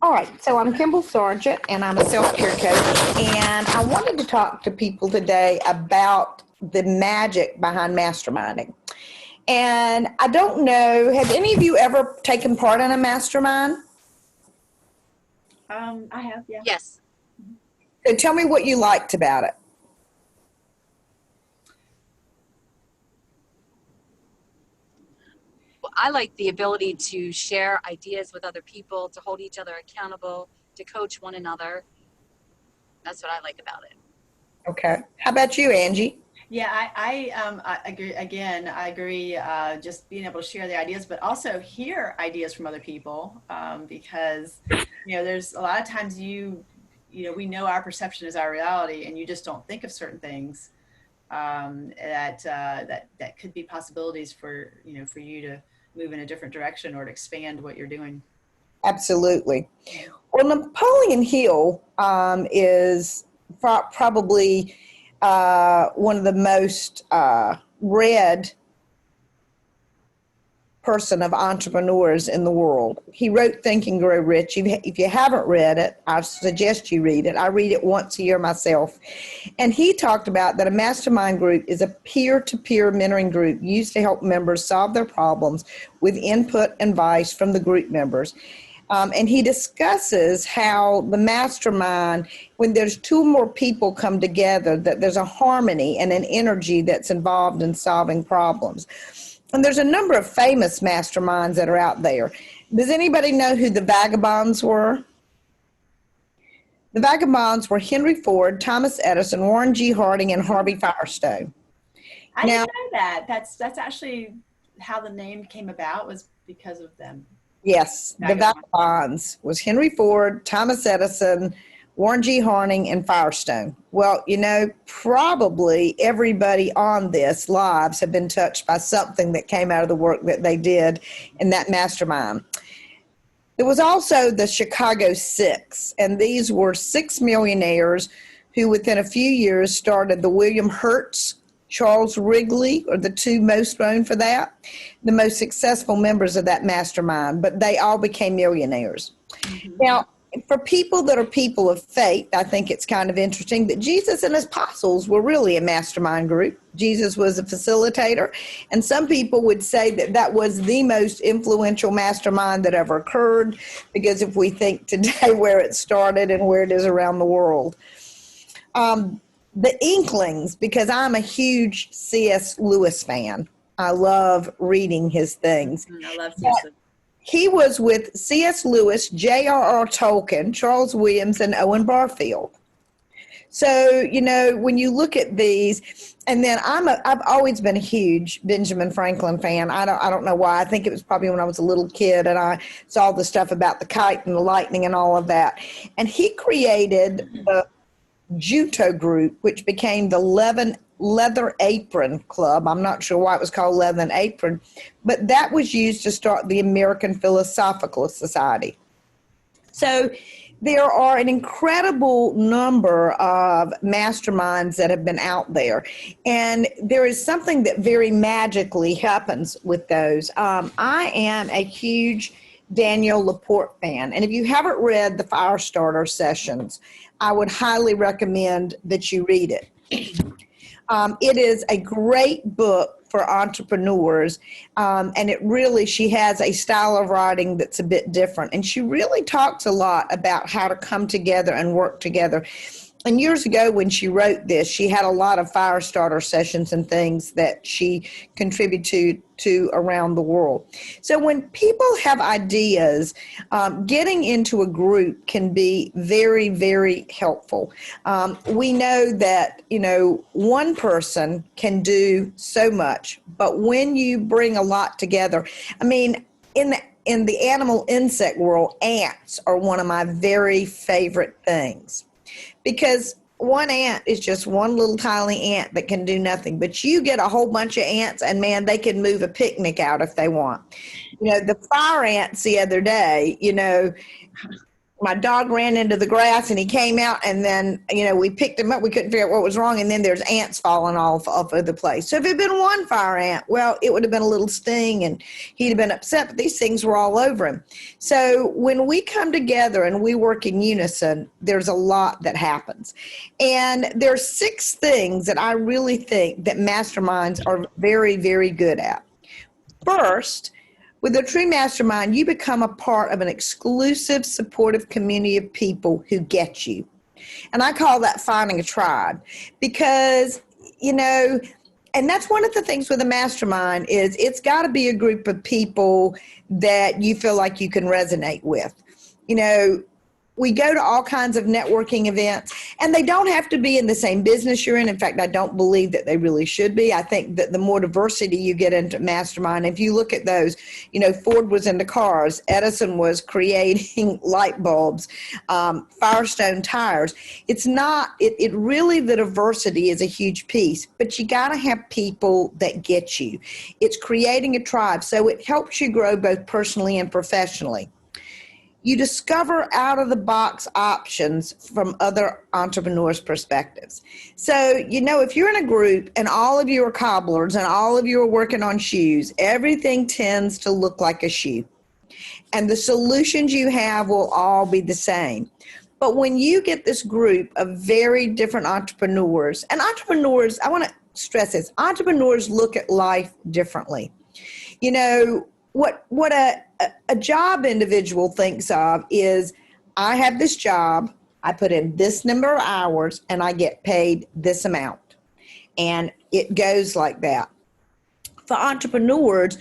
All right, so I'm Kimball Sargent, and I'm a self-care coach, and I wanted to talk to people today about the magic behind masterminding. And I don't know, have any of you ever taken part in a mastermind? I have, yeah. Yes. So tell me what you liked about it. Well, I like the ability to share ideas with other people, to hold each other accountable, to coach one another. That's what I like about it. Okay. How about you, Angie? Yeah, I agree. Again, I agree. Just being able to share the ideas, but also hear ideas from other people, because there's a lot of times we know our perception is our reality, and you just don't think of certain things that could be possibilities for you to move in a different direction or to expand what you're doing. Absolutely. Well, Napoleon Hill is probably one of the most read person of entrepreneurs in the world. He wrote Think and Grow Rich. If you haven't read it, I suggest you read it. I read it once a year myself. And he talked about that a mastermind group is a peer-to-peer mentoring group used to help members solve their problems with input and advice from the group members. And he discusses how the mastermind, when there's two or more people come together, that there's a harmony and an energy that's involved in solving problems. And there's a number of famous masterminds that are out there. Does anybody know who the Vagabonds were? The Vagabonds were Henry Ford, Thomas Edison, Warren G. Harding, and Harvey Firestone. I didn't know that. That's actually how the name came about, was because of them. Yes, the Vagabonds was Henry Ford, Thomas Edison, Warren G. Harding, and Firestone. Well, probably everybody on this lives have been touched by something that came out of the work that they did in that mastermind. There was also the Chicago Six, and these were 6 millionaires who within a few years started the William Hertz, Charles Wrigley are the two most known for that, the most successful members of that mastermind, but they all became millionaires. Mm-hmm. Now, for people that are people of faith, I think it's kind of interesting that Jesus and his apostles were really a mastermind group. Jesus was a facilitator, and some people would say that that was the most influential mastermind that ever occurred, because if we think today where it started and where it is around the world. The Inklings, because I'm a huge C.S. Lewis fan. I love reading his things. I love C.S. Lewis. He was with C.S. Lewis, J.R.R. Tolkien, Charles Williams, and Owen Barfield. So, when you look at these, and then I've always been a huge Benjamin Franklin fan. I don't know why. I think it was probably when I was a little kid and I saw the stuff about the kite and the lightning and all of that. And he created the Juto Group, which became the Leather Apron Club. I'm not sure why it was called Leather Apron, but that was used to start the American Philosophical Society. So there are an incredible number of masterminds that have been out there, and there is something that very magically happens with those. I am a huge Daniel Laporte fan, and if you haven't read the Firestarter Sessions, I would highly recommend that you read it. It is a great book for entrepreneurs, and she has a style of writing that's a bit different, and she really talks a lot about how to come together and work together. And years ago when she wrote this, she had a lot of Firestarter sessions and things that she contributed to around the world. So when people have ideas, getting into a group can be very, very helpful. We know that, one person can do so much, but when you bring a lot together, in the animal insect world, ants are one of my very favorite things. Because one ant is just one little tiny ant that can do nothing. But you get a whole bunch of ants, and, man, they can move a picnic out if they want. The fire ants the other day, my dog ran into the grass and he came out, and then, we picked him up. We couldn't figure out what was wrong. And then there's ants falling off of the place. So if it had been one fire ant, well, it would have been a little sting and he'd have been upset, but these things were all over him. So when we come together and we work in unison, there's a lot that happens. And there's 6 things that I really think that masterminds are very, very good at. First, with a true mastermind, you become a part of an exclusive, supportive community of people who get you. And I call that finding a tribe because, and that's one of the things with a mastermind is it's got to be a group of people that you feel like you can resonate with. We go to all kinds of networking events, and they don't have to be in the same business you're in. In fact, I don't believe that they really should be. I think that the more diversity you get into mastermind, if you look at those, Ford was into cars, Edison was creating light bulbs, Firestone tires. It's not, it really, the diversity is a huge piece, but you got to have people that get you. It's creating a tribe, so it helps you grow both personally and professionally. You discover out-of-the-box options from other entrepreneurs' perspectives. So, if you're in a group and all of you are cobblers and all of you are working on shoes, everything tends to look like a shoe. And the solutions you have will all be the same. But when you get this group of very different entrepreneurs, and entrepreneurs, I want to stress this, entrepreneurs look at life differently. What a job individual thinks of is, I have this job, I put in this number of hours, and I get paid this amount. And it goes like that. For entrepreneurs,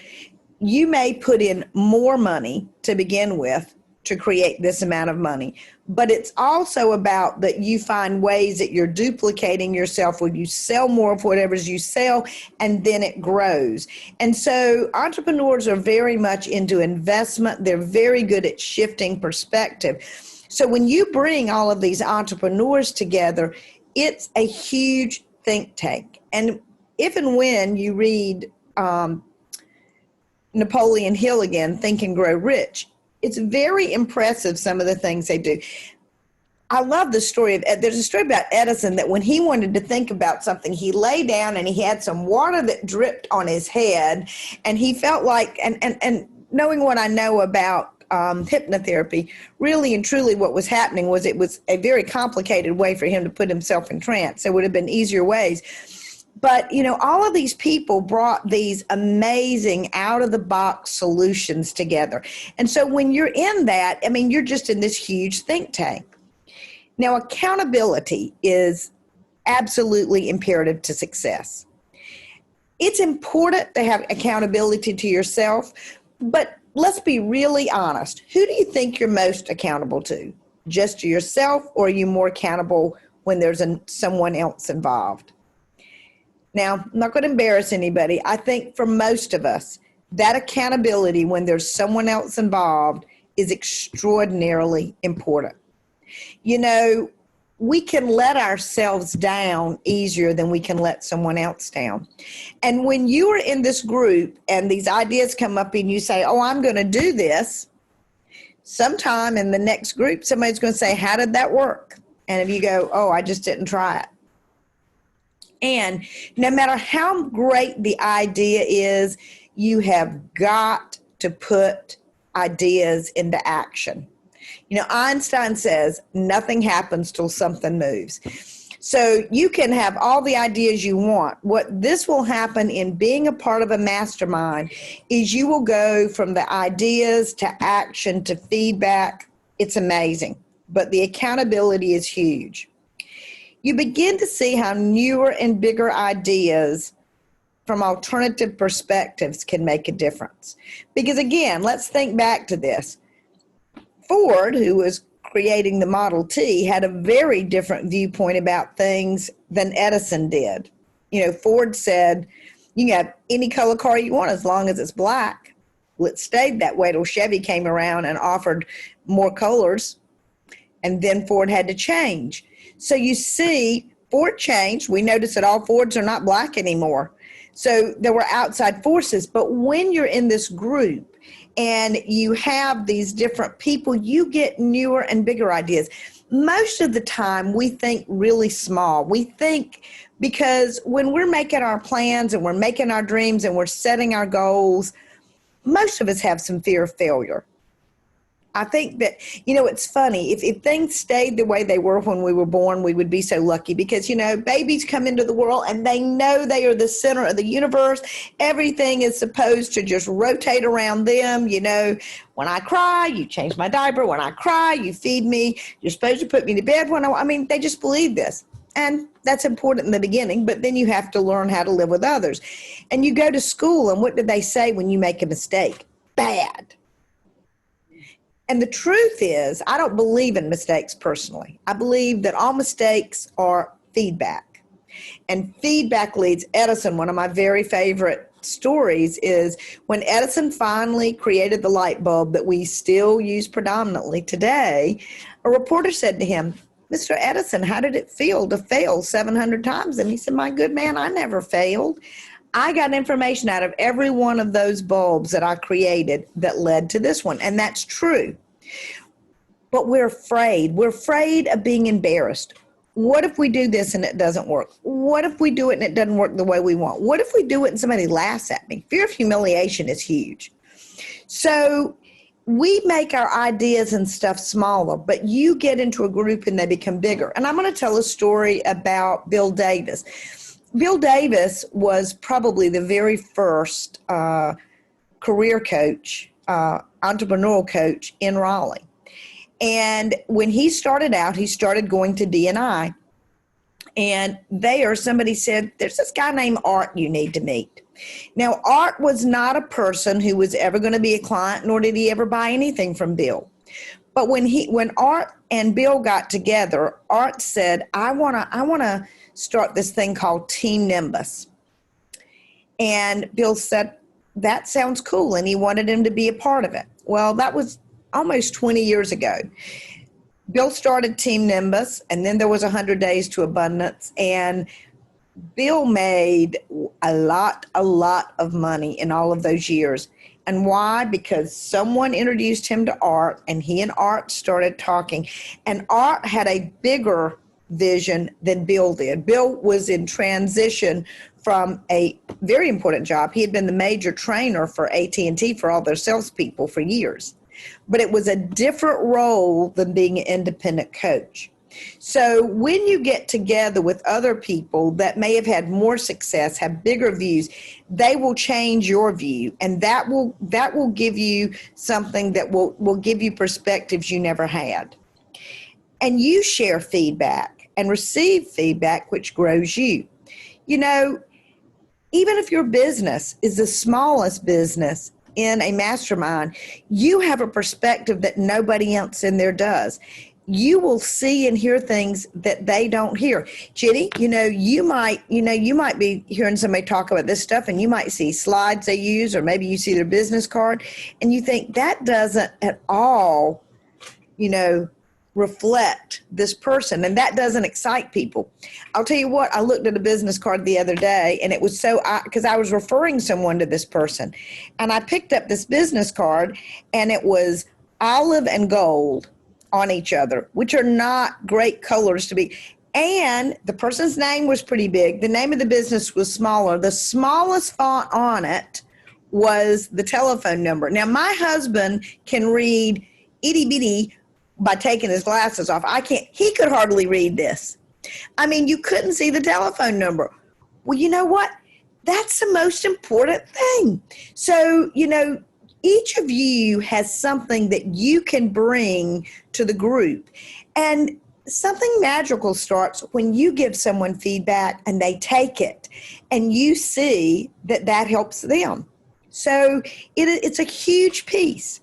you may put in more money to begin with to create this amount of money. But it's also about that you find ways that you're duplicating yourself when you sell more of whatever you sell, and then it grows. And so entrepreneurs are very much into investment. They're very good at shifting perspective. So when you bring all of these entrepreneurs together, it's a huge think tank. And if and when you read Napoleon Hill again, Think and Grow Rich, it's very impressive, some of the things they do. I love the story there's a story about Edison that when he wanted to think about something, he lay down and he had some water that dripped on his head, and he felt like, and knowing what I know about hypnotherapy, really and truly what was happening was it was a very complicated way for him to put himself in trance. There would have been easier ways. But, all of these people brought these amazing out-of-the-box solutions together. And so when you're in that, you're just in this huge think tank. Now, accountability is absolutely imperative to success. It's important to have accountability to yourself, but let's be really honest. Who do you think you're most accountable to? Just to yourself, or are you more accountable when there's someone else involved? Now, I'm not going to embarrass anybody. I think for most of us, that accountability when there's someone else involved is extraordinarily important. We can let ourselves down easier than we can let someone else down. And when you are in this group and these ideas come up and you say, oh, I'm going to do this, sometime in the next group, somebody's going to say, how did that work? And if you go, oh, I just didn't try it. And no matter how great the idea is, you have got to put ideas into action. Einstein says nothing happens till something moves. So you can have all the ideas you want. What this will happen in being a part of a mastermind is you will go from the ideas to action to feedback. It's amazing, but the accountability is huge. You begin to see how newer and bigger ideas from alternative perspectives can make a difference. Because again, let's think back to this. Ford, who was creating the Model T, had a very different viewpoint about things than Edison did. Ford said, you can have any color car you want as long as it's black. Well, it stayed that way till Chevy came around and offered more colors, and then Ford had to change. So you see, Ford changed. We notice that all Fords are not black anymore. So there were outside forces. But when you're in this group and you have these different people, you get newer and bigger ideas. Most of the time we think really small. We think, because when we're making our plans and we're making our dreams and we're setting our goals, most of us have some fear of failure. I think that, it's funny. If things stayed the way they were when we were born, we would be so lucky because, babies come into the world and they know they are the center of the universe. Everything is supposed to just rotate around them. When I cry, you change my diaper. When I cry, you feed me. You're supposed to put me to bed they just believe this. And that's important in the beginning, but then you have to learn how to live with others. And you go to school, and what do they say when you make a mistake? Bad. And the truth is, I don't believe in mistakes personally. I believe that all mistakes are feedback. And feedback leads. Edison, one of my very favorite stories, is when Edison finally created the light bulb that we still use predominantly today, a reporter said to him, "Mr. Edison, how did it feel to fail 700 times? And he said, "My good man, I never failed. I got information out of every one of those bulbs that I created that led to this one." And that's true. But we're afraid. We're afraid of being embarrassed. What if we do this and it doesn't work? What if we do it and it doesn't work the way we want? What if we do it and somebody laughs at me? Fear of humiliation is huge. So we make our ideas and stuff smaller, but you get into a group and they become bigger. And I'm going to tell a story about Bill Davis. Bill Davis was probably the very first career coach, entrepreneurial coach in Raleigh. And when he started out, he started going to D&I. And there, somebody said, "There's this guy named Art you need to meet." Now, Art was not a person who was ever going to be a client, nor did he ever buy anything from Bill. But when Art and Bill got together, Art said, I wanna start this thing called Team Nimbus. And Bill said, "That sounds cool." And he wanted him to be a part of it. Well, that was almost 20 years ago. Bill started Team Nimbus, and then there was 100 Days to Abundance. And Bill made a lot of money in all of those years. And why? Because someone introduced him to Art, and he and Art started talking. And Art had a bigger vision than Bill did. Bill was in transition from a very important job. He had been the major trainer for AT&T for all their salespeople for years. But it was a different role than being an independent coach. So when you get together with other people that may have had more success, have bigger views, they will change your view, and that will give you something that will give you perspectives you never had. And you share feedback and receive feedback, which grows you. Even if your business is the smallest business in a mastermind, you have a perspective that nobody else in there does. You will see and hear things that they don't hear. Chitty, you might be hearing somebody talk about this stuff, and you might see slides they use, or maybe you see their business card, and you think that doesn't at all, reflect this person, and that doesn't excite people. I'll tell you what, I looked at a business card the other day, and it was because I was referring someone to this person, and I picked up this business card, and it was olive and gold on each other, which are not great colors to be. And the person's name was pretty big. The name of the business was smaller. The smallest font on it was the telephone number. Now, my husband can read itty bitty by taking his glasses off. I can't. He could hardly read this. You couldn't see the telephone number. Well, you know what? That's the most important thing. So, each of you has something that you can bring to the group. And something magical starts when you give someone feedback and they take it, and you see that helps them. So it's a huge piece.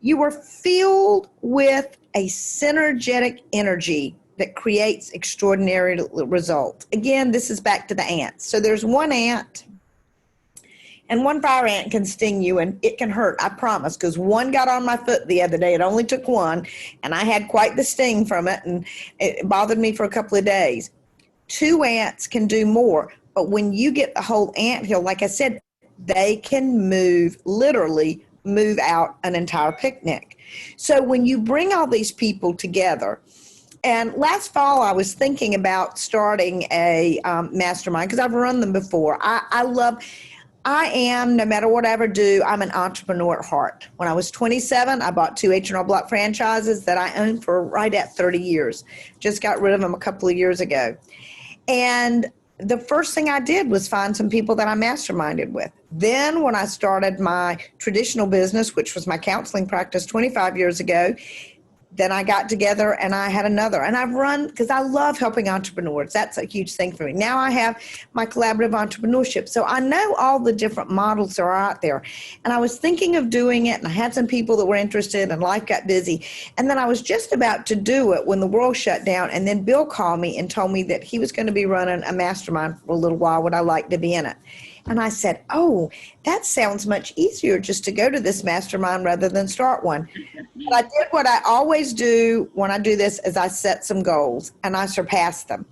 You are filled with a synergetic energy that creates extraordinary results. Again, this is back to the ants. So there's one ant, and one fire ant can sting you, and it can hurt, I promise, because one got on my foot the other day. It only took one, and I had quite the sting from it, and it bothered me for a couple of days. 2 ants can do more, but when you get the whole anthill, like I said, they can literally move out an entire picnic. So when you bring all these people together, and last fall I was thinking about starting a mastermind because I've run them before. I am, no matter what I ever do, I'm an entrepreneur at heart. When I was 27, I bought 2 H&R Block franchises that I owned for right at 30 years. Just got rid of them a couple of years ago. And the first thing I did was find some people that I masterminded with. Then when I started my traditional business, which was my counseling practice 25 years ago, then I got together and I had another. And I've run, because I love helping entrepreneurs. That's a huge thing for me. Now I have my collaborative entrepreneurship. So I know all the different models that are out there. And I was thinking of doing it, and I had some people that were interested, and life got busy. And then I was just about to do it when the world shut down. And then Bill called me and told me that he was going to be running a mastermind for a little while. Would I like to be in it? And I said, oh, that sounds much easier just to go to this mastermind rather than start one. But I did what I always do when I do this, is I set some goals and I surpassed them.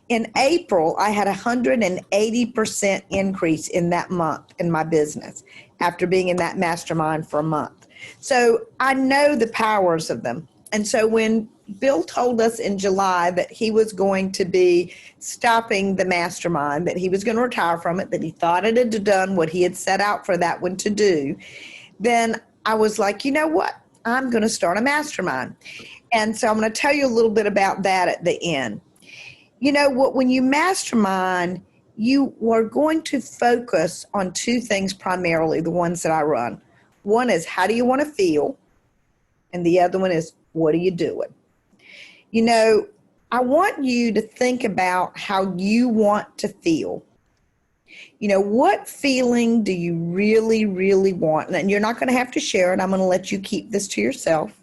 In April, I had 180% increase in that month in my business after being in that mastermind for a month. So I know the powers of them. And so when Bill told us in July that he was going to be stopping the mastermind, that he was going to retire from it, that he thought it had done what he had set out for that one to do, then I was like, you know what? I'm going to start a mastermind. And so I'm going to tell you a little bit about that at the end. You know what? When you mastermind, you are going to focus on 2 things primarily, the ones that I run. One is, how do you want to feel? And the other one is, what are you doing? You know, I want you to think about how you want to feel. You know, what feeling do you really, really want? And you're not going to have to share it. I'm going to let you keep this to yourself.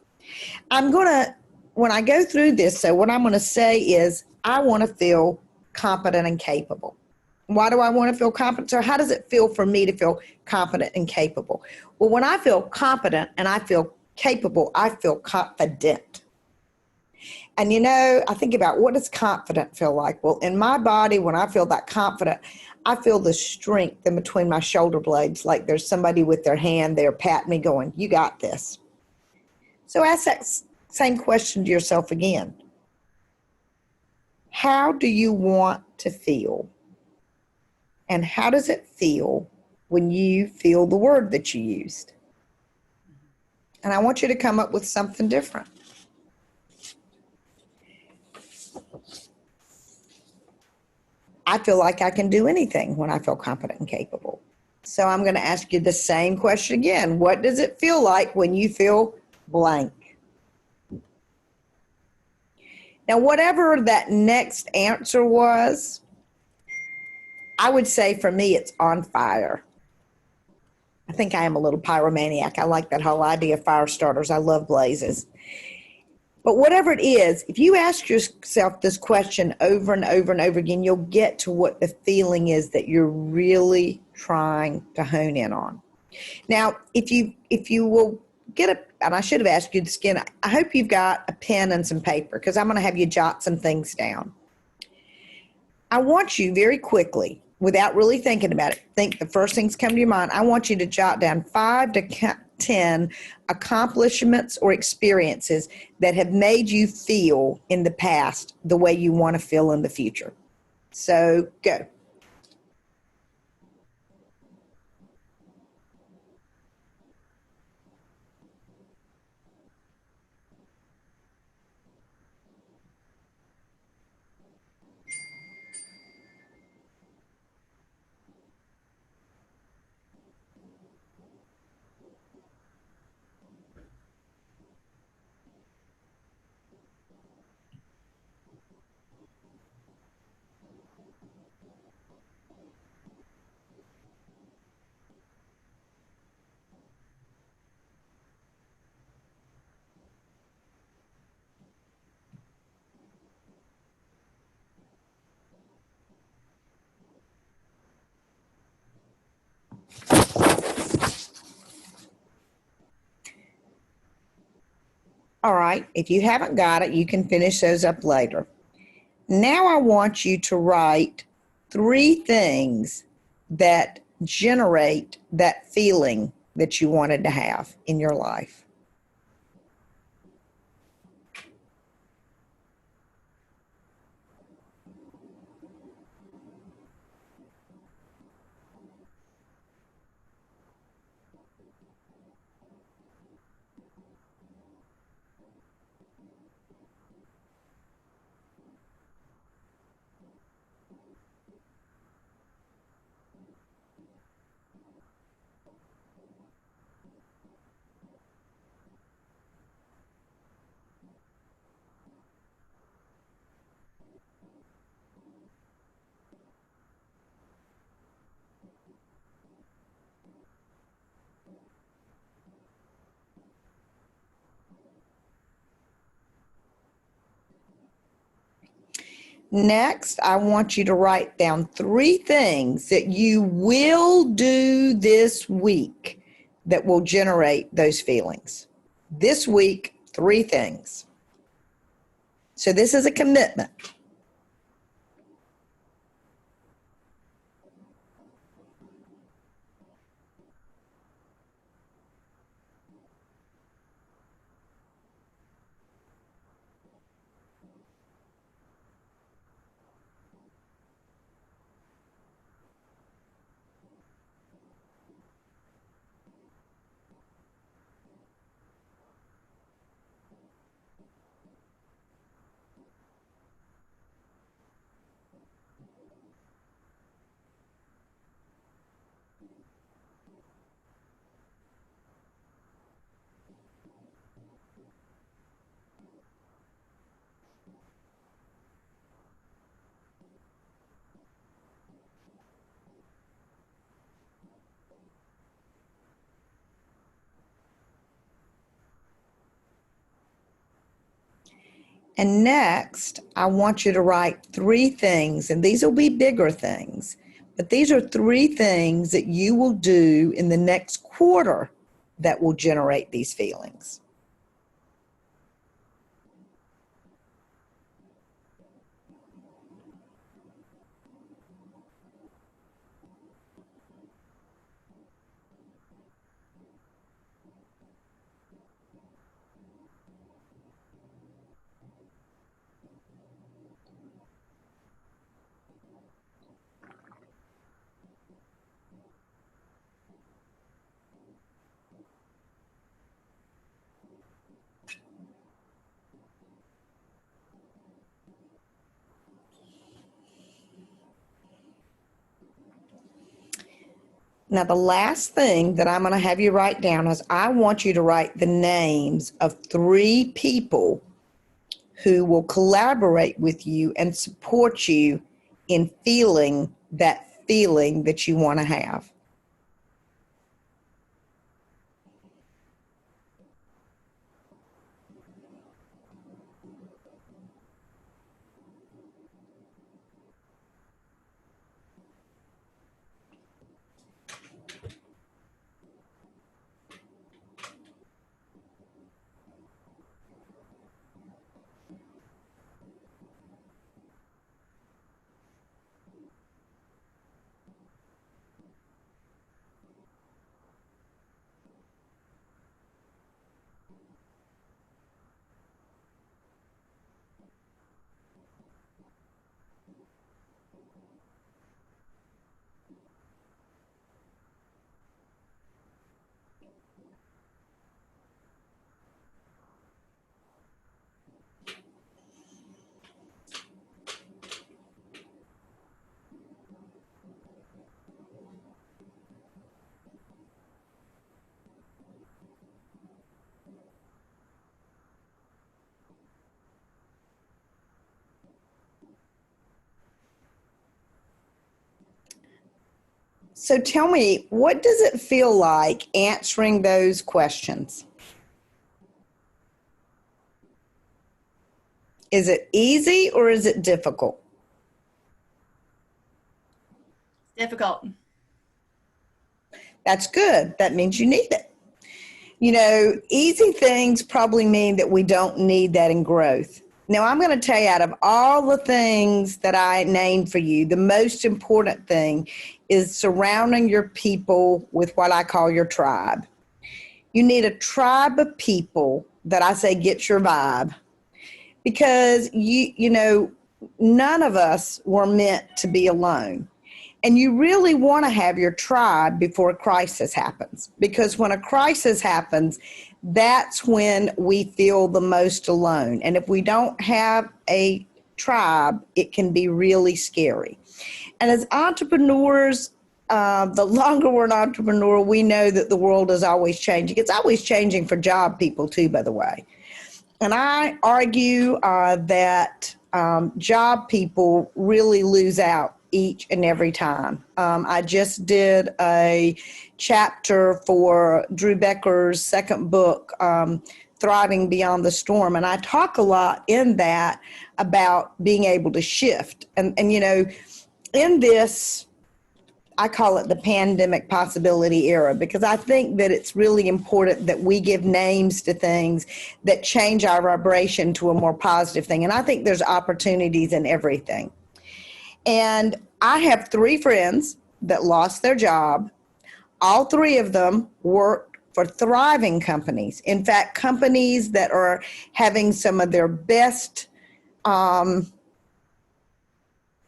When I go through this, so what I'm going to say is, I want to feel competent and capable. Why do I want to feel competent? So how does it feel for me to feel competent and capable? Well, when I feel competent and I feel capable, I feel confident. And you know, I think about, what does confident feel like? Well, in my body, when I feel that confident, I feel the strength in between my shoulder blades, like there's somebody with their hand there patting me going, you got this. So ask that same question to yourself again. How do you want to feel? And how does it feel when you feel the word that you used? And I want you to come up with something different. I feel like I can do anything when I feel confident and capable. So I'm going to ask you the same question again. What does it feel like when you feel blank? Now, whatever that next answer was, I would say for me, it's on fire. I think I am a little pyromaniac. I like that whole idea of fire starters. I love blazes. But whatever it is, if you ask yourself this question over and over and over again, you'll get to what the feeling is that you're really trying to hone in on. Now, if you will and I should have asked you this again, I hope you've got a pen and some paper, because I'm going to have you jot some things down. I want you very quickly, without really thinking about it, think the first things come to your mind. I want you to jot down 5 to 10 accomplishments or experiences that have made you feel in the past the way you want to feel in the future. So go. All right, if you haven't got it, you can finish those up later. Now I want you to write 3 things that generate that feeling that you wanted to have in your life? Next, I want you to write down 3 things that you will do this week that will generate those feelings. This week, 3 things. So this is a commitment. And next, I want you to write 3 things, and these will be bigger things, but these are 3 things that you will do in the next quarter that will generate these feelings. Now, the last thing that I'm going to have you write down is I want you to write the names of 3 people who will collaborate with you and support you in feeling that feeling that you want to have. So tell me, what does it feel like answering those questions? Is it easy or is it difficult? Difficult. That's good. That means you need it. You know, easy things probably mean that we don't need that in growth. Now, I'm going to tell you, out of all the things that I named for you, the most important thing is surrounding your people with what I call your tribe. You need a tribe of people that I say get your vibe, because you know, none of us were meant to be alone. And you really want to have your tribe before a crisis happens, because when a crisis happens, that's when we feel the most alone. And if we don't have a tribe, it can be really scary. And as entrepreneurs, the longer we're an entrepreneur, we know that the world is always changing. It's always changing for job people too, by the way. And I argue that job people really lose out each and every time. I just did a chapter for Drew Becker's second book, Thriving Beyond the Storm. And I talk a lot in that about being able to shift. And you know, in this, I call it the pandemic possibility era, because I think that it's really important that we give names to things that change our vibration to a more positive thing. And I think there's opportunities in everything. And I have 3 friends that lost their job. All 3 of them worked for thriving companies. In fact, companies that are having some of their best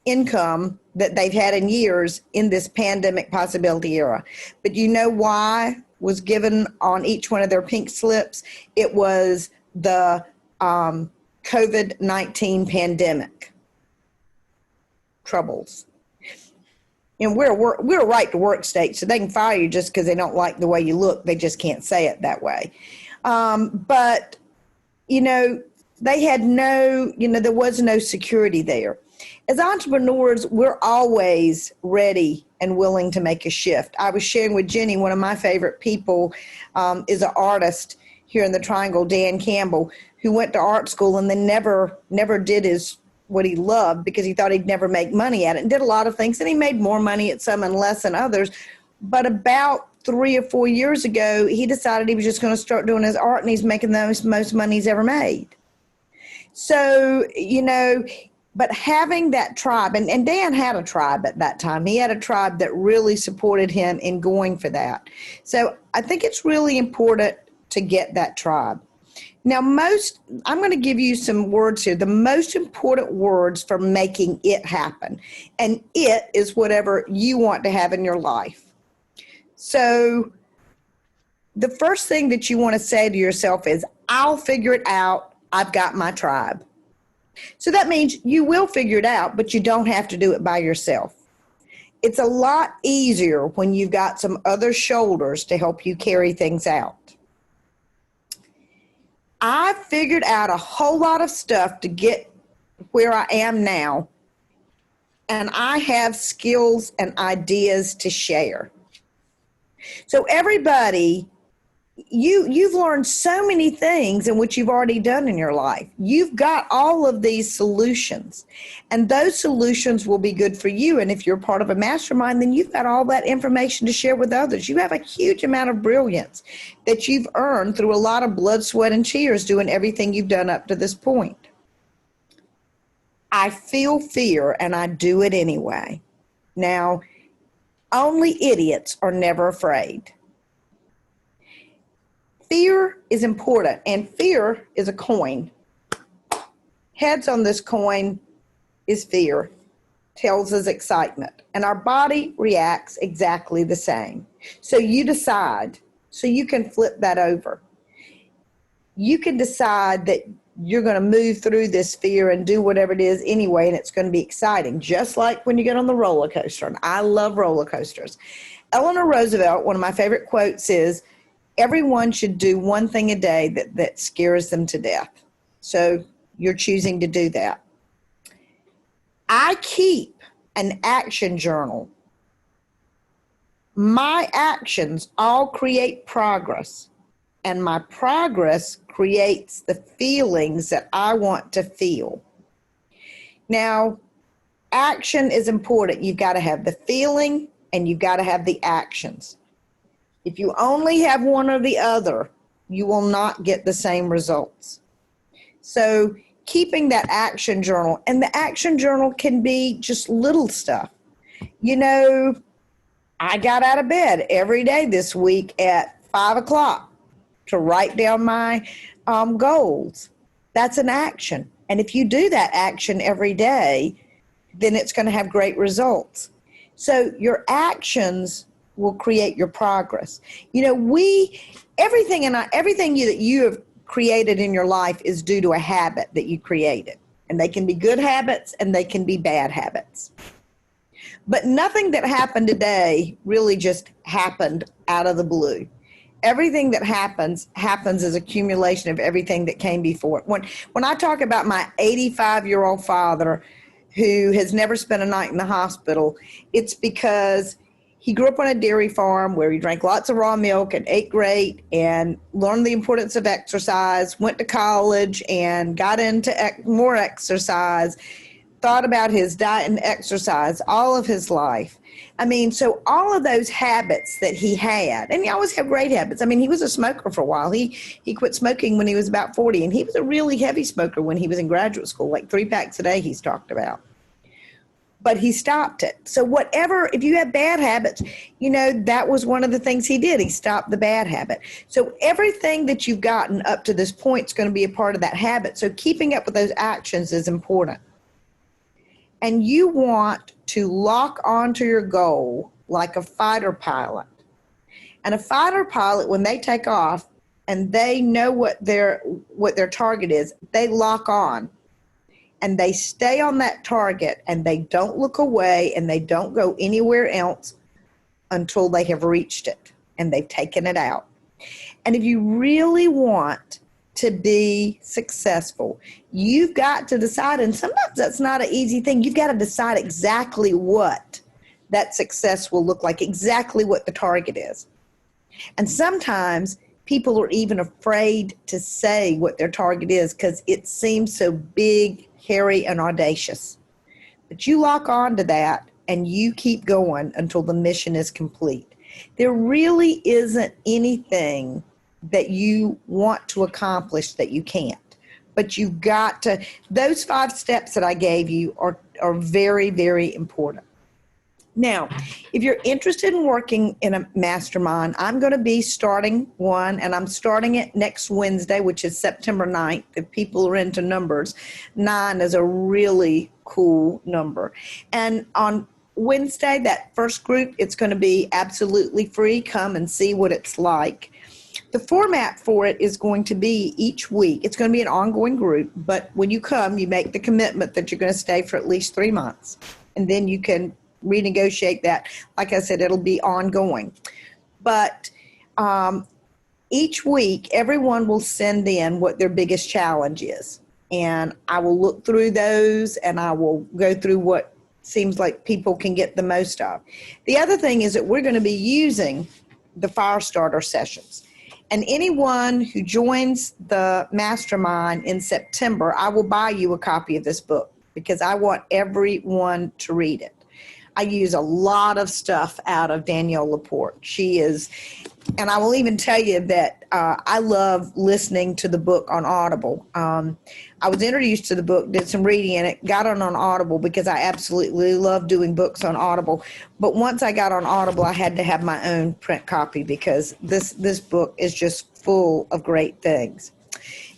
income that they've had in years in this pandemic possibility era. But you know why was given on each one of their pink slips? It was the COVID-19 pandemic troubles. And we're a right to work state, so they can fire you just because they don't like the way you look. They just can't say it that way. But, you know, they had no, you know, there was no security there. As entrepreneurs, we're always ready and willing to make a shift. I was sharing with Jenny, one of my favorite people is an artist here in the Triangle, Dan Kimball, who went to art school and then never did what he loved because he thought he'd never make money at it, and did a lot of things, and he made more money at some and less than others. But about 3 or 4 years ago, he decided he was just going to start doing his art, and he's making the most money he's ever made. So, you know, but having that tribe, and Dan had a tribe at that time. He had a tribe that really supported him in going for that. So I think it's really important to get that tribe. Now, I'm going to give you some words here, the most important words for making it happen. And it is whatever you want to have in your life. So the first thing that you want to say to yourself is, I'll figure it out. I've got my tribe. So that means you will figure it out, but you don't have to do it by yourself. It's a lot easier when you've got some other shoulders to help you carry things out. I figured out a whole lot of stuff to get where I am now, and I have skills and ideas to share. So everybody, you've learned so many things in which you've already done in your life. You've got all of these solutions, and those solutions will be good for you. And if you're part of a mastermind, then you've got all that information to share with others. You have a huge amount of brilliance that you've earned through a lot of blood, sweat, and tears doing everything you've done up to this point. I feel fear, and I do it anyway. Now, only idiots are never afraid. Fear is important, and fear is a coin. Heads on this coin is fear, tails is excitement, and our body reacts exactly the same. So you decide, so you can flip that over. You can decide that you're going to move through this fear and do whatever it is anyway, and it's going to be exciting, just like when you get on the roller coaster, and I love roller coasters. Eleanor Roosevelt, one of my favorite quotes is, everyone should do one thing a day that scares them to death. So you're choosing to do that. I keep an action journal. My actions all create progress, and my progress creates the feelings that I want to feel. Now, action is important. You've got to have the feeling, and you've got to have the actions. If you only have one or the other, you will not get the same results. So keeping that action journal. And the action journal can be just little stuff. You know, I got out of bed every day this week at 5 o'clock to write down my goals. That's an action. And if you do that action every day, then it's going to have great results. So your actions will create your progress. You know, everything that you have created in your life is due to a habit that you created. And they can be good habits and they can be bad habits. But nothing that happened today really just happened out of the blue. Everything that happens as accumulation of everything that came before. When I talk about my 85-year-old father who has never spent a night in the hospital, it's because he grew up on a dairy farm where he drank lots of raw milk and ate great and learned the importance of exercise, went to college and got into more exercise, thought about his diet and exercise all of his life. I mean, so all of those habits that he had, and he always had great habits. I mean, he was a smoker for a while. He quit smoking when he was about 40, and he was a really heavy smoker when he was in graduate school, like 3 packs a day he's talked about. But he stopped it. So if you have bad habits, you know, that was one of the things he did. He stopped the bad habit. So everything that you've gotten up to this point is going to be a part of that habit. So keeping up with those actions is important. And you want to lock onto your goal like a fighter pilot. And a fighter pilot, when they take off and they know what their target is, they lock on and they stay on that target and they don't look away and they don't go anywhere else until they have reached it and they've taken it out. And if you really want to be successful, you've got to decide, and sometimes that's not an easy thing. You've got to decide exactly what that success will look like, exactly what the target is. And sometimes people are even afraid to say what their target is because it seems so big, hairy, and audacious. But you lock on to that and you keep going until the mission is complete. There really isn't anything that you want to accomplish that you can't. But you've got to, those 5 steps that I gave you are very, very important. Now, if you're interested in working in a mastermind, I'm going to be starting one, and I'm starting it next Wednesday, which is September 9th. If people are into numbers, 9 is a really cool number. And on Wednesday, that first group, it's going to be absolutely free. Come and see what it's like. The format for it is going to be each week. It's going to be an ongoing group, but when you come, you make the commitment that you're going to stay for at least 3 months, and then you can renegotiate that. Like I said, it'll be ongoing. But each week, everyone will send in what their biggest challenge is, and I will look through those, and I will go through what seems like people can get the most of. The other thing is that we're going to be using the Firestarter sessions. And anyone who joins the mastermind in September, I will buy you a copy of this book because I want everyone to read it. I use a lot of stuff out of Danielle Laporte. She is, and I will even tell you that I love listening to the book on Audible. I was introduced to the book, did some reading in it, got on Audible because I absolutely love doing books on Audible. But once I got on Audible, I had to have my own print copy because this book is just full of great things.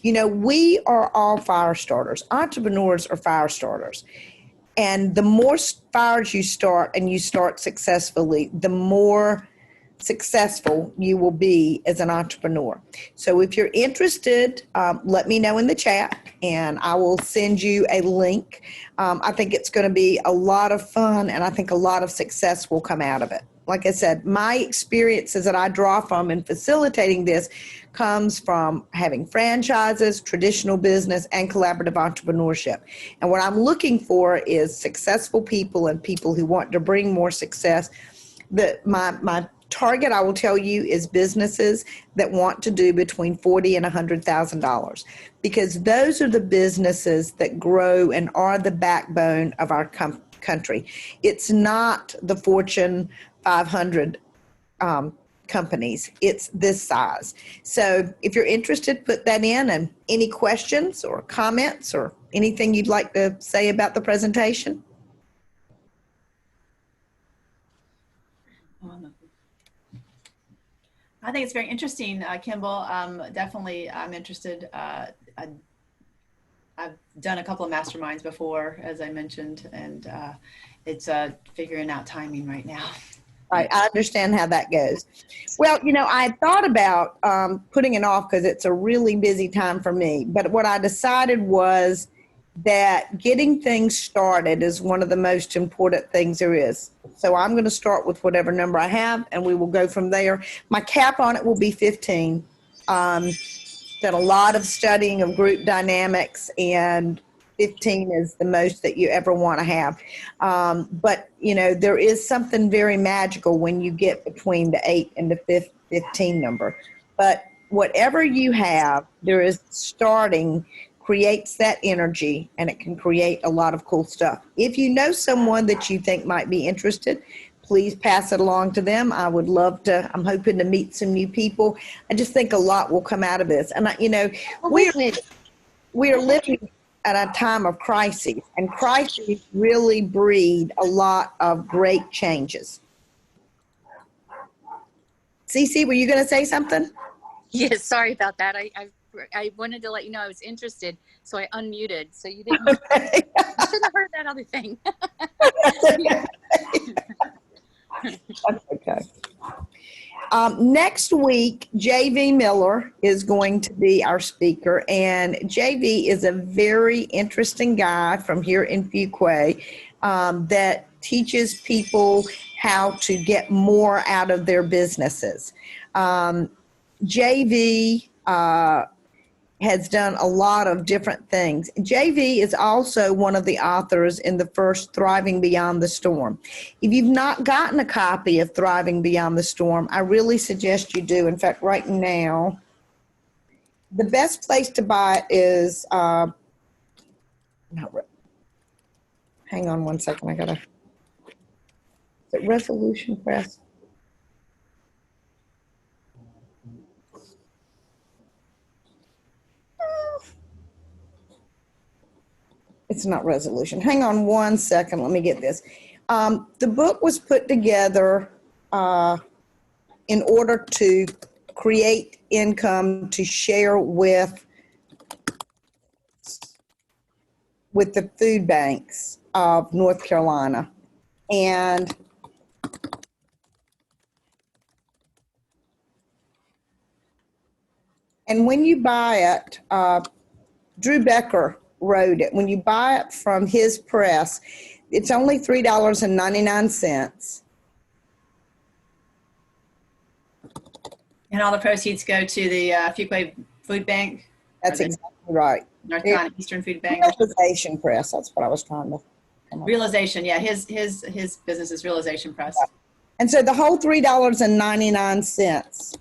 You know, we are all fire starters. Entrepreneurs are fire starters. And the more fires you start and you start successfully, the more successful you will be as an entrepreneur. So if you're interested, let me know in the chat and I will send you a link. I think it's going to be a lot of fun and I think a lot of success will come out of it. Like I said, my experiences that I draw from in facilitating this comes from having franchises, traditional business, and collaborative entrepreneurship. And what I'm looking for is successful people and people who want to bring more success. My target, I will tell you, is businesses that want to do between $40,000 and $100,000 because those are the businesses that grow and are the backbone of our country. It's not the Fortune 500 companies. It's this size. So if you're interested, put that in. And any questions or comments or anything you'd like to say about the presentation? I think it's very interesting, Kimball. Definitely, I'm interested. I've done a couple of masterminds before, as I mentioned, and it's figuring out timing right now. Right, I understand how that goes. Well, I thought about putting it off because it's a really busy time for me. But what I decided was that getting things started is one of the most important things there is. So I'm going to start with whatever number I have, and we will go from there. My cap on it will be 15. Done a lot of studying of group dynamics, and 15 is the most that you ever want to have. But, there is something very magical when you get between the 8 and the 15 number. But whatever you have, there is starting creates that energy, and it can create a lot of cool stuff. If you know someone that you think might be interested, please pass it along to them. I would love to. I'm hoping to meet some new people. I just think a lot will come out of this. And, we're living at a time of crises, and crises really breed a lot of great changes. Cece, were you going to say something? Yes, sorry about that. I wanted to let you know I was interested, so I unmuted. So you didn't. Okay. You should have heard that other thing. That's okay. Next week, JV Miller is going to be our speaker, and JV is a very interesting guy from here in Fuquay that teaches people how to get more out of their businesses. JV has done a lot of different things. JV is also one of the authors in the first Thriving Beyond the Storm. If you've not gotten a copy of Thriving Beyond the Storm, I really suggest you do. In fact, right now, the best place to buy it is, hang on one second, is it Resolution Press? It's not Resolution. Hang on one second. Let me get this. The book was put together in order to create income to share with the food banks of North Carolina. And when you buy it, Drew Becker wrote it. When you buy it from his press, it's only $3.99. And all the proceeds go to the Fuquay Food Bank. That's exactly right. North Carolina Eastern Food Bank. Realization Press. That's what I was trying to come up with. Realization, yeah. His business is Realization Press. And so the whole $3.99.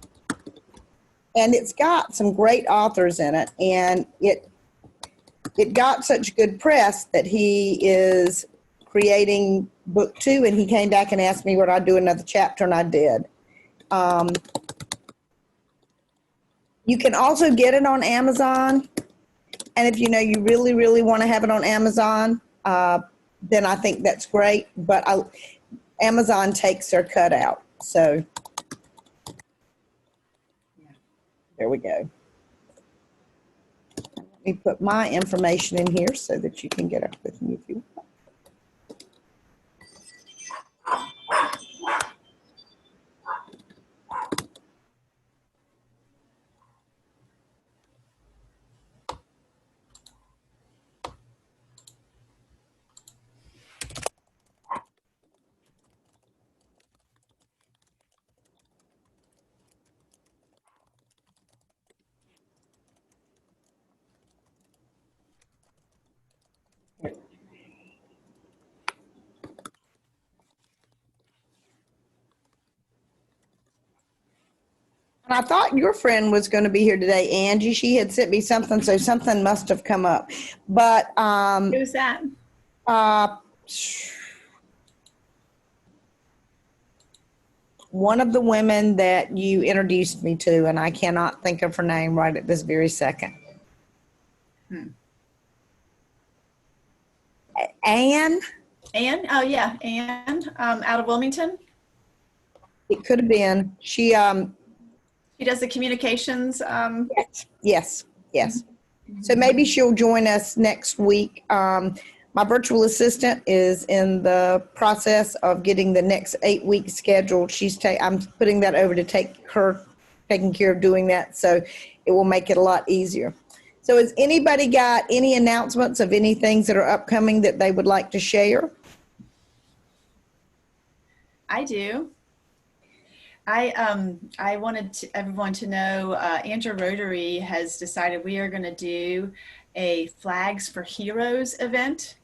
And it's got some great authors in it, and it got such good press that he is creating book 2, and he came back and asked me would I do another chapter, and I did. You can also get it on Amazon, and if you really, really want to have it on Amazon, then I think that's great, but Amazon takes their cut out, so there we go. Let me put my information in here so that you can get up with me if you want. And I thought your friend was going to be here today, Angie. She had sent me something, so something must have come up. But Who's that? one of the women that you introduced me to, and I cannot think of her name right at this very second. Anne? Anne? Oh, yeah, Anne, out of Wilmington. It could have been. She does the communications. yes. So maybe she'll join us next week. My virtual assistant is in the process of getting the next 8 weeks scheduled. I'm putting that over to taking care of doing that, so it will make it a lot easier. So has anybody got any announcements of any things that are upcoming that they would like to share? I do. I wanted everyone to know Andrew Rotary has decided we are going to do a Flags for Heroes event.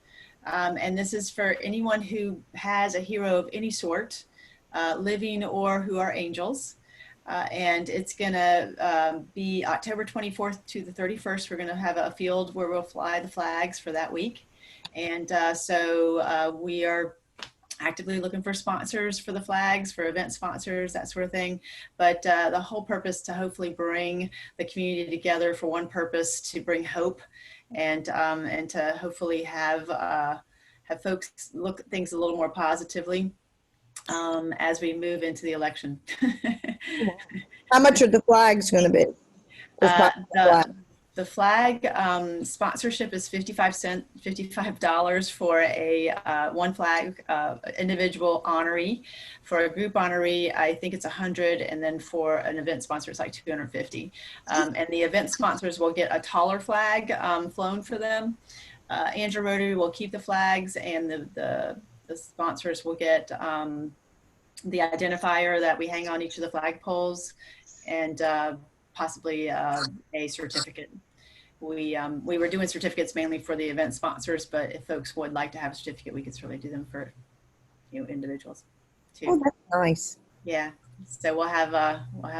And this is for anyone who has a hero of any sort, living or who are angels. And it's going to be October 24th to the 31st. We're going to have a field where we'll fly the flags for that week. And so we are actively looking for sponsors for the flags, for event sponsors, that sort of thing. But the whole purpose to hopefully bring the community together for one purpose, to bring hope and to hopefully have folks look at things a little more positively as we move into the election. How much are the flags going to be? The flag sponsorship is $55 for a one flag individual honoree. For a group honoree, I think it's $100, and then for an event sponsor, it's like $250. And the event sponsors will get a taller flag flown for them. Andrew Rotary will keep the flags, and the sponsors will get the identifier that we hang on each of the flag poles, and possibly a certificate. We were doing certificates mainly for the event sponsors, but if folks would like to have a certificate, we could certainly do them for individuals too. Oh, that's nice. Yeah, so we'll have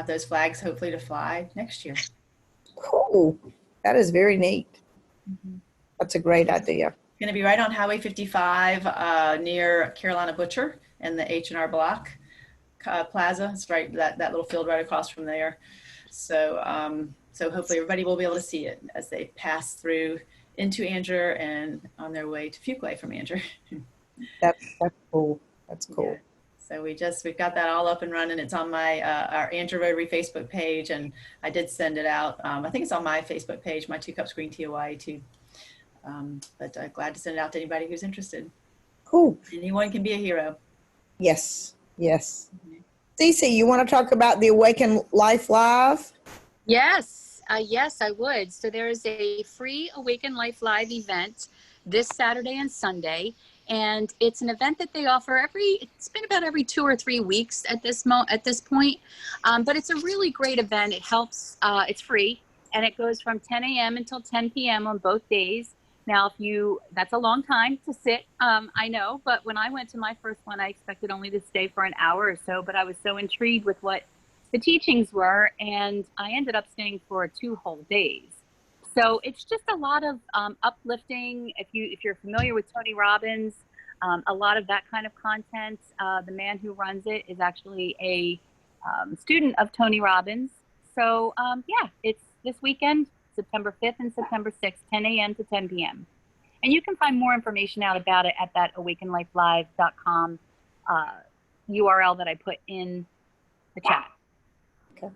those flags hopefully to fly next year. Cool. That is very neat. Mm-hmm. That's a great idea. Going to be right on Highway 55 near Carolina Butcher and the H&R Block Plaza. It's right that little field right across from there. So so hopefully everybody will be able to see it as they pass through into Andrew and on their way to Fuquay from Andrew. That's cool. That's cool. Yeah. So we've got that all up and running. It's on my our Andrew Rotary Facebook page, and I did send it out. I think it's on my Facebook page, my 2 Cups Green Tea Hawaii too. But glad to send it out to anybody who's interested. Cool. Anyone can be a hero. Yes. Cece, you want to talk about the Awaken Life Live? Yes, I would. So there is a free Awaken Life Live event this Saturday and Sunday, and it's an event that they offer it's been about every 2 or 3 weeks at this point. But it's a really great event. It helps. It's free, and it goes from 10 a.m. until 10 p.m. on both days. Now, that's a long time to sit, I know, but when I went to my first one, I expected only to stay for an hour or so, but I was so intrigued with what the teachings were, and I ended up staying for 2 whole days. So it's just a lot of uplifting. If you're familiar with Tony Robbins, a lot of that kind of content. The man who runs it is actually a student of Tony Robbins. So yeah, it's this weekend, September 5th and September 6th, 10 a.m. to 10 p.m. And you can find more information out about it at that awakenlifelive.com URL that I put in the chat. Okay.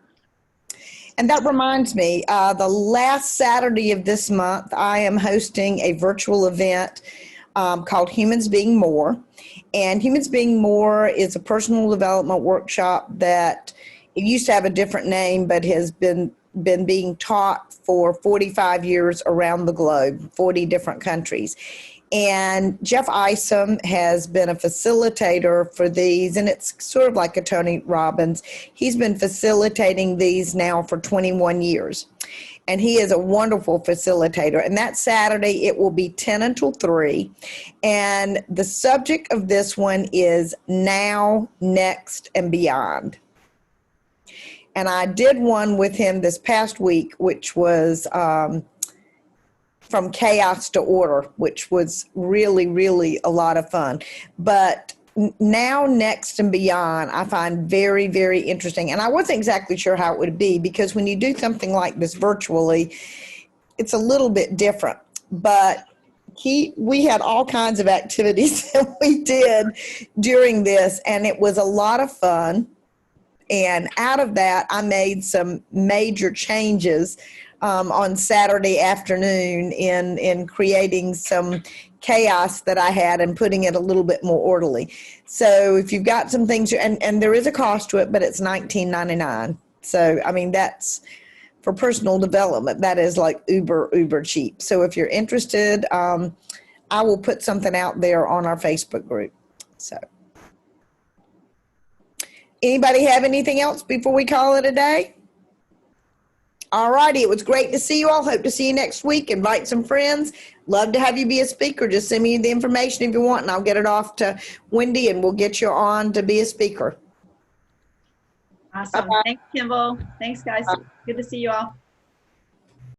And that reminds me, the last Saturday of this month, I am hosting a virtual event called Humans Being More. And Humans Being More is a personal development workshop that it used to have a different name, but has been being taught for 45 years around the globe, 40 different countries. And Jeff Isom has been a facilitator for these, and it's sort of like a Tony Robbins. He's been facilitating these now for 21 years. And he is a wonderful facilitator. And that Saturday, it will be 10 until 3. And the subject of this one is Now, Next, and Beyond. And I did one with him this past week, which was From Chaos to Order, which was really, really a lot of fun. But Now, Next, and Beyond, I find very, very interesting. And I wasn't exactly sure how it would be, because when you do something like this virtually, it's a little bit different. But we had all kinds of activities that we did during this, and it was a lot of fun. And out of that, I made some major changes on Saturday afternoon in creating some chaos that I had and putting it a little bit more orderly. So if you've got some things, and there is a cost to it, but it's $19.99. So, I mean, that's for personal development. That is like uber cheap. So if you're interested, I will put something out there on our Facebook group. So. Anybody have anything else before we call it a day? All righty. It was great to see you all. Hope to see you next week. Invite some friends. Love to have you be a speaker. Just send me the information if you want, and I'll get it off to Wendy, and we'll get you on to be a speaker. Awesome. Bye-bye. Thanks, Kimball. Thanks, guys. Good to see you all.